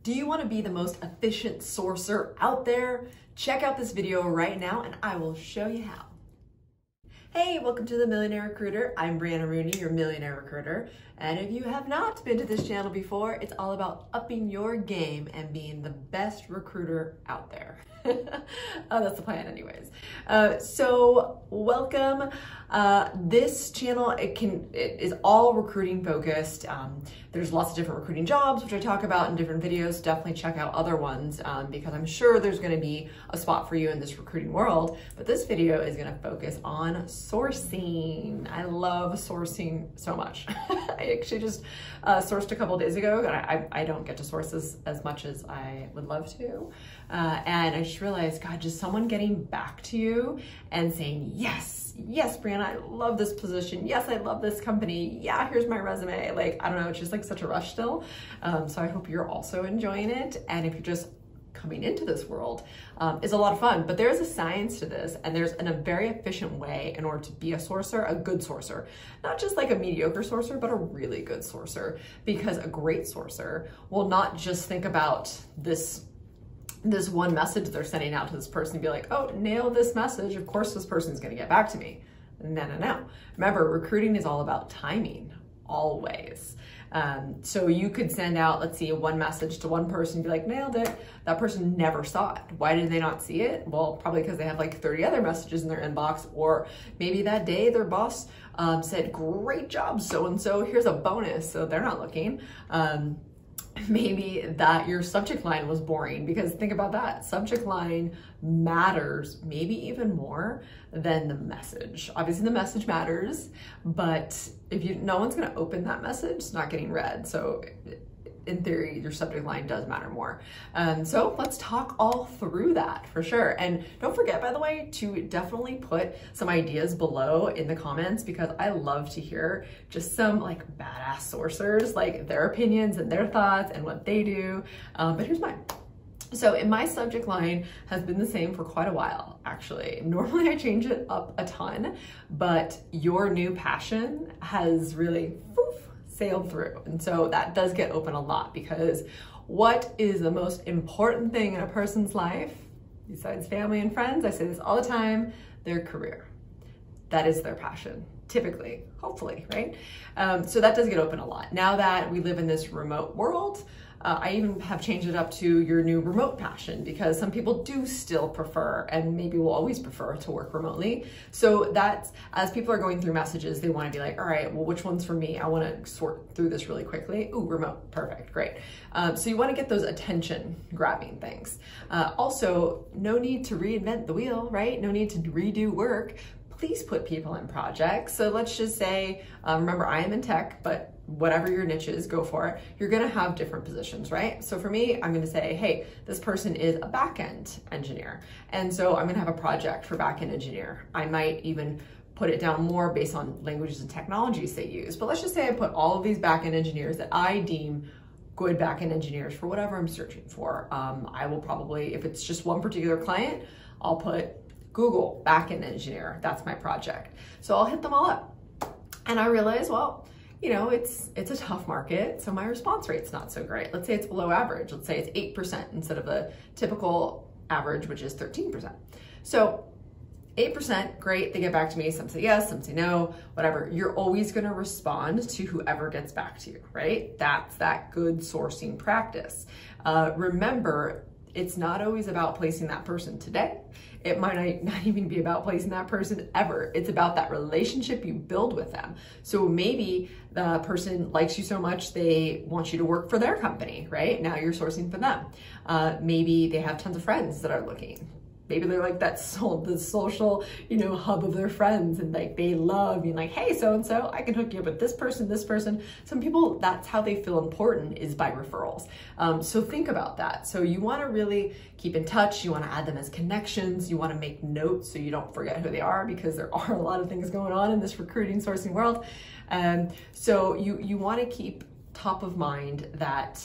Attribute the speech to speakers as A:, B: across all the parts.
A: Do you want to be the most efficient sourcer out there? Check out this video right now and I will show you how. Hey, welcome to the Millionaire Recruiter. I'm Brianna Rooney, your Millionaire Recruiter. And if you have not been to this channel before, it's all about upping your game and being the best recruiter out there. That's the plan anyways. So welcome. This channel, it is all recruiting focused. There's lots of different recruiting jobs, which I talk about in different videos. Definitely check out other ones because I'm sure there's going to be a spot for you in this recruiting world. But this video is going to focus on sourcing. I love sourcing so much. I actually just sourced a couple of days ago, and I don't get to source as much as I would love to. And I just realized, God, just someone getting back to you and saying, yes, Brianna, I love this position. Yes, I love this company. Yeah, here's my resume. Like, I don't know, it's just like such a rush still. So I hope you're also enjoying it. And if you're just coming into this world, is a lot of fun, but there's a science to this, and there's a very efficient way in order to be a sourcer, a good sourcer, not just like a mediocre sourcer, but a really good sourcer, because a great sourcer will not just think about this one message they're sending out to this person and be like, oh, nail this message. Of course, this person's going to get back to me. No. Remember, recruiting is all about timing, always. So you could send out, let's see, one message to one person and be like, nailed it. That person never saw it. Why did they not see it? Well, probably because they have like 30 other messages in their inbox, or maybe that day their boss said, great job, so-and-so, here's a bonus. So they're not looking. Maybe that your subject line was boring, because think about that. Subject line matters maybe even more than the message. Obviously the message matters, but if no one's going to open that message, it's not getting read. So in theory, your subject line does matter more. So let's talk all through that for sure. And don't forget, by the way, to definitely put some ideas below in the comments, because I love to hear just some like badass sourcers, like their opinions and their thoughts and what they do. But here's mine. So in my subject line has been the same for quite a while, actually. Normally I change it up a ton, but your new passion has really sailed through. And so that does get open a lot, because what is the most important thing in a person's life, besides family and friends? I say this all the time, their career. That is their passion, typically, hopefully, right? So that does get open a lot. Now that we live in this remote world, I even have changed it up to your new remote passion, because some people do still prefer, and maybe will always prefer, to work remotely. So that's, as people are going through messages, they want to be like, all right, well, which one's for me? I want to sort through this really quickly. Ooh, remote, perfect, great. So you want to get those attention grabbing things. Also, no need to reinvent the wheel, right? No need to redo work. Please put people in projects. So let's just say, remember, I am in tech, but whatever your niche is, go for it. You're gonna have different positions, right? So for me, I'm gonna say, hey, this person is a back-end engineer. And so I'm gonna have a project for back-end engineer. I might even put it down more based on languages and technologies they use. But let's just say I put all of these back-end engineers that I deem good back-end engineers for whatever I'm searching for. I will probably, if it's just one particular client, I'll put Google backend engineer. That's my project. So I'll hit them all up. And I realize, well, you know, it's a tough market, so my response rate's not so great. Let's say it's below average. Let's say it's 8% instead of the typical average, which is 13%. So 8%, great, they get back to me. Some say yes, some say no, whatever. You're always gonna respond to whoever gets back to you, right? That's that good sourcing practice. Remember, it's not always about placing that person today. It might not even be about placing that person ever. It's about that relationship you build with them. So maybe the person likes you so much, they want you to work for their company, right? Now you're sourcing for them. Maybe they have tons of friends that are looking. Maybe they're like the social, you know, hub of their friends, and like they love being like, hey, so-and-so, I can hook you up with this person, this person. Some people, that's how they feel important, is by referrals. So think about that. So you want to really keep in touch. You want to add them as connections. You want to make notes so you don't forget who they are, because there are a lot of things going on in this recruiting sourcing world. So you want to keep top of mind that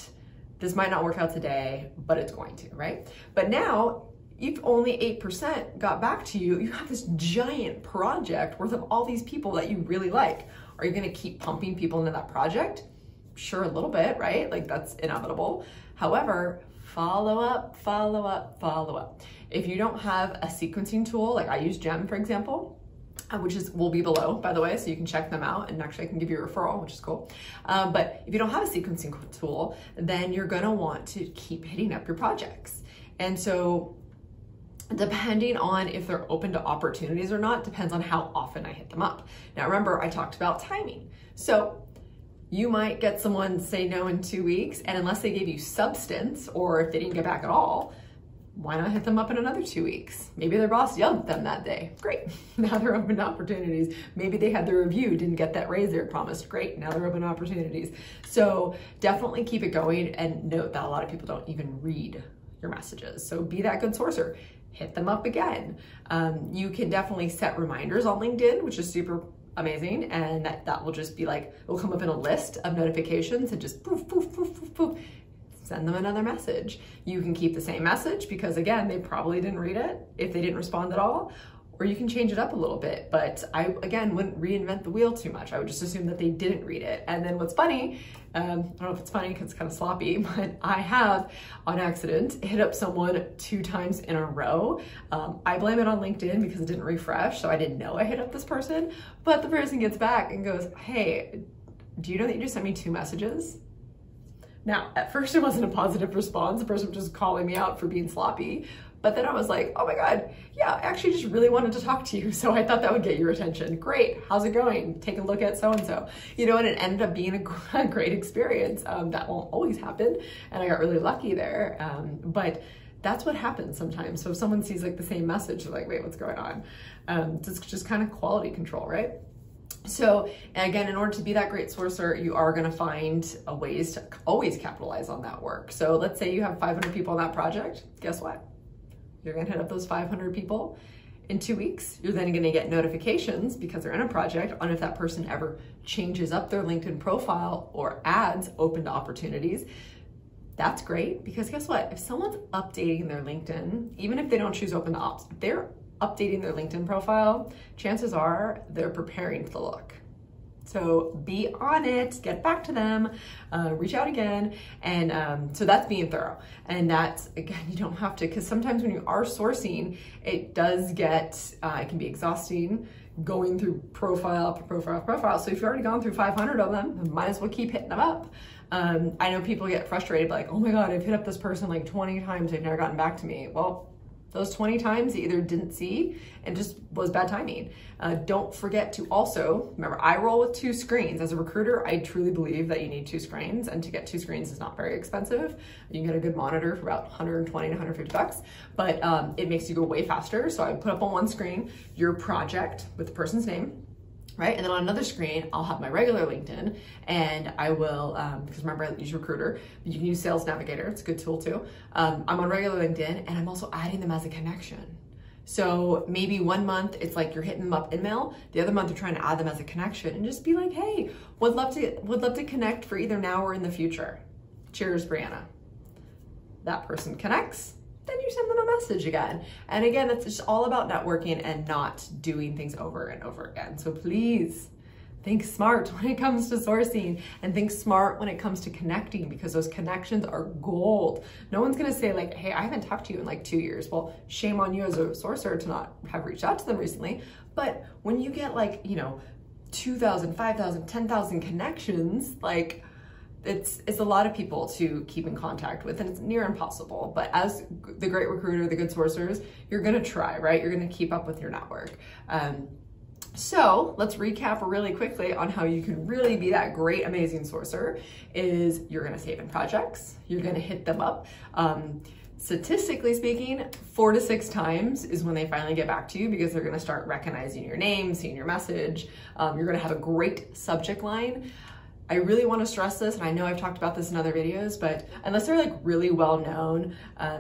A: this might not work out today, but it's going to, right? But now, if only 8% got back to you, you have this giant project worth of all these people that you really like. Are you gonna keep pumping people into that project? Sure, a little bit, right? Like that's inevitable. However, follow up, follow up, follow up. If you don't have a sequencing tool, like I use Gem, for example, which will be below, by the way, so you can check them out, and actually I can give you a referral, which is cool. But if you don't have a sequencing tool, then you're gonna want to keep hitting up your projects. And so depending on if they're open to opportunities or not, depends on how often I hit them up. Now remember, I talked about timing. So you might get someone say no in 2 weeks, and unless they gave you substance, or if they didn't get back at all, why not hit them up in another 2 weeks? Maybe their boss yelled at them that day. Great, now they're open to opportunities. Maybe they had their review, didn't get that raise they were promised. Great, now they're open to opportunities. So definitely keep it going, and note that a lot of people don't even read your messages. So be that good sourcer. Hit them up again. You can definitely set reminders on LinkedIn, which is super amazing, and that will just be like, it'll come up in a list of notifications and just poof, poof, poof, poof, poof. Send them another message. You can keep the same message because again, they probably didn't read it if they didn't respond at all, or you can change it up a little bit. But I, again, wouldn't reinvent the wheel too much. I would just assume that they didn't read it. And then what's funny, I don't know if it's funny because it's kind of sloppy, but I have on accident hit up someone 2 times in a row. I blame it on LinkedIn because it didn't refresh, so I didn't know I hit up this person, but the person gets back and goes, hey, do you know that you just sent me 2 messages? Now, at first it wasn't a positive response. The person was just calling me out for being sloppy. But then I was like, oh my God, yeah, I actually just really wanted to talk to you. So I thought that would get your attention. Great, how's it going? Take a look at so-and-so. You know, and it ended up being a great experience. That won't always happen. And I got really lucky there. But that's what happens sometimes. So if someone sees like the same message, they're like, wait, what's going on? It's just kind of quality control, right? So again, in order to be that great sourcer, you are going to find ways to always capitalize on that work. So let's say you have 500 people on that project. Guess what? You're going to hit up those 500 people in 2 weeks. You're then going to get notifications because they're in a project on if that person ever changes up their LinkedIn profile or adds open to opportunities. That's great because guess what? If someone's updating their LinkedIn, even if they don't choose open to ops, if they're updating their LinkedIn profile, chances are they're preparing to look. So be on it, get back to them, reach out again. And so that's being thorough. And that's, again, you don't have to, because sometimes when you are sourcing, it does get, it can be exhausting going through profile after profile after profile. So if you've already gone through 500 of them, might as well keep hitting them up. I know people get frustrated, like, oh my God, I've hit up this person like 20 times, they've never gotten back to me. Well, those 20 times you either didn't see and just was bad timing. Don't forget to also, remember, I roll with 2 screens. As a recruiter, I truly believe that you need 2 screens, and to get 2 screens is not very expensive. You can get a good monitor for about 120 to 150 bucks, but it makes you go way faster. So I put up on one screen your project with the person's name, right? And then on another screen, I'll have my regular LinkedIn, and I will, because remember, I use Recruiter, but you can use Sales Navigator. It's a good tool too. I'm on regular LinkedIn, and I'm also adding them as a connection. So maybe 1 month, it's like you're hitting them up in mail. The other month, you're trying to add them as a connection and just be like, hey, would love to connect for either now or in the future. Cheers, Brianna. That person connects. Then you send them a message again. And again, it's just all about networking and not doing things over and over again. So please think smart when it comes to sourcing, and think smart when it comes to connecting, because those connections are gold. No one's gonna say like, hey, I haven't talked to you in like 2 years. Well, shame on you as a sourcer to not have reached out to them recently. But when you get like, you know, 2,000, 5,000, 10,000 connections, like, it's a lot of people to keep in contact with, and it's near impossible. But as the great recruiter, the good sourcers, you're gonna try, right? You're gonna keep up with your network. So let's recap really quickly on how you can really be that great, amazing sourcer. Is you're gonna save in projects, you're gonna hit them up. Statistically speaking, 4 to 6 times is when they finally get back to you, because they're gonna start recognizing your name, seeing your message. You're gonna have a great subject line. I really want to stress this, and I know I've talked about this in other videos, but unless they're like really well-known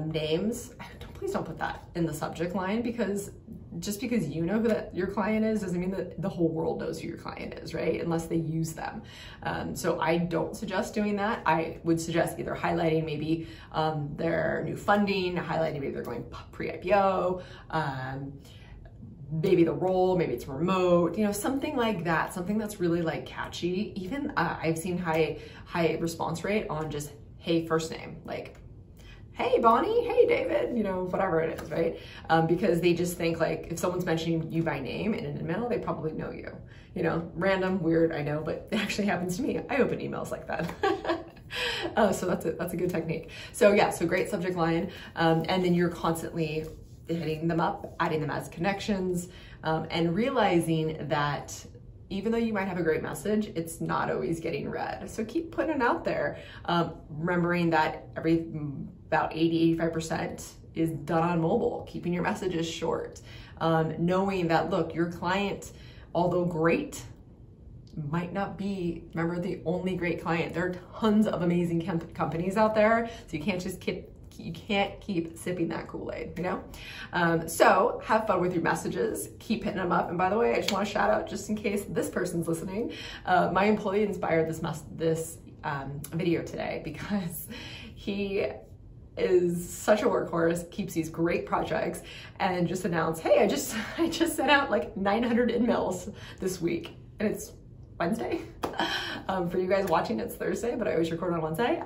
A: names, please don't put that in the subject line, because just because you know who your client is doesn't mean that the whole world knows who your client is, right? Unless they use them. So I don't suggest doing that. I would suggest either highlighting maybe their new funding, highlighting maybe they're going pre-IPO, maybe the role, maybe it's remote, you know, something like that, something that's really like catchy. Even I've seen high response rate on just, hey, first name, like, hey, Bonnie, hey, David, you know, whatever it is, right? Because they just think like, if someone's mentioning you by name in an email, they probably know you. You know, random, weird, I know, but it actually happens to me. I open emails like that. So that's a good technique. So yeah, so great subject line. And then you're constantly hitting them up, adding them as connections, and realizing that even though you might have a great message, it's not always getting read. So keep putting it out there. Remembering that about 80-85% is done on mobile, keeping your messages short. Knowing that, look, your client, although great, might not be, remember, the only great client. There are tons of amazing companies out there, so you can't keep sipping that Kool-Aid, you know? So have fun with your messages, keep hitting them up. And by the way, I just want to shout out, just in case this person's listening, my employee inspired this video today because he is such a workhorse, keeps these great projects, and just announced, hey, I just sent out like 900 emails this week, and it's Wednesday. For you guys watching, it's Thursday, but I always record on Wednesday.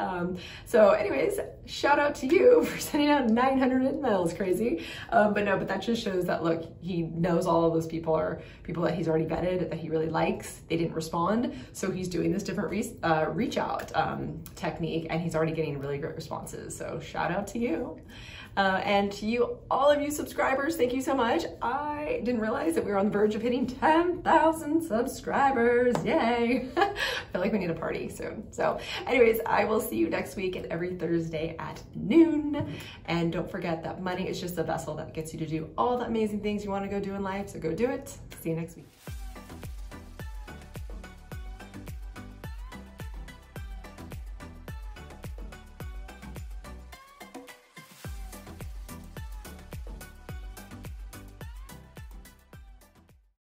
A: So anyways, shout out to you for sending out 900 emails, crazy. But that just shows that, look, he knows all of those people are people that he's already vetted, that he really likes. They didn't respond. So he's doing this different reach out technique, and he's already getting really great responses. So shout out to you. And to you, all of you subscribers, thank you so much. I didn't realize that we were on the verge of hitting 10,000 subscribers. Yay. I feel like we need a party soon. So anyways, I will see you next week and every Thursday at noon. And don't forget that money is just a vessel that gets you to do all the amazing things you want to go do in life. So go do it. See you next week.